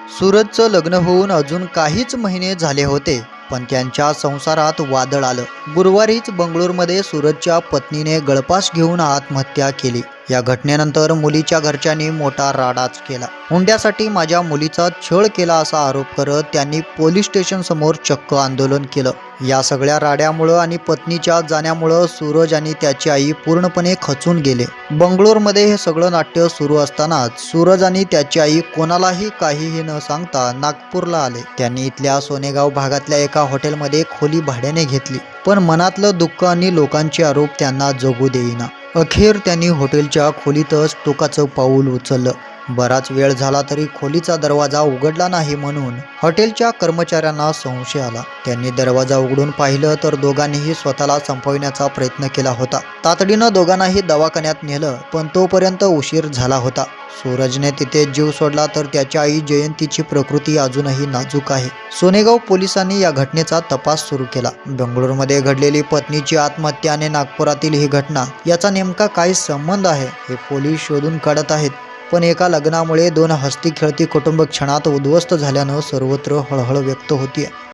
सूरजचं लग्न होऊन अजून काहीच महिने झाले होते, पण त्यांच्या संसारात वादळ आलं. गुरुवारीच बंगळुरूमध्ये सूरजच्या पत्नीने गळफास घेऊन आत्महत्या केली. या घटनेनंतर मुलीच्या घरच्यांनी मोठा राडाच केला. हुंड्यासाठी माझ्या मुलीचा छळ केला असा आरोप करत त्यांनी पोलीस स्टेशन समोर चक्क आंदोलन केलं. या सगळ्या राड्यामुळं आणि पत्नीच्या जाण्यामुळं सूरज आणि त्याची आई पूर्णपणे खचून गेले. बंगळुरूमध्ये हे सगळं नाट्य सुरू असतानाच सूरज आणि त्याची आई कोणालाही काहीही न सांगता नागपूरला आले. त्यांनी इथल्या सोनेगाव भागातल्या एका हॉटेलमध्ये खोली भाड्याने घेतली, पण मनातलं दुःख आणि लोकांचे आरोप त्यांना जगू देईना. अखेर त्यांनी हॉटेलच्या खोलीतच टोकाचं पाऊल उचललं. बराच वेळ झाला तरी खोलीचा दरवाजा उघडला नाही म्हणून हॉटेलच्या कर्मचाऱ्यांना संशय आला. त्यांनी दरवाजा उघडून पाहिलं तर दोघांनीही स्वतःला संपविण्याचा प्रयत्न केला होता. तातडीनं दोघांनाही दवाखान्यात नेलं, पण तोपर्यंत उशीर झाला होता. सूरजने तिथे जीव सोडला तर त्याची आई जयंतीची प्रकृती अजूनही नाजूक आहे. सोनेगाव पोलिसांनी या घटनेचा तपास सुरू केला. बंगळुरूमध्ये घडलेली पत्नीची आत्महत्या आणि नागपुरातील ही घटना याचा नेमका काय संबंध आहे हे पोलीस शोधून काढत आहेत. पण एका लग्नामुळे दोन हसती खेळती कुटुंब क्षणात उद्ध्वस्त झाल्यानं सर्वत्र हळहळ व्यक्त होतीये.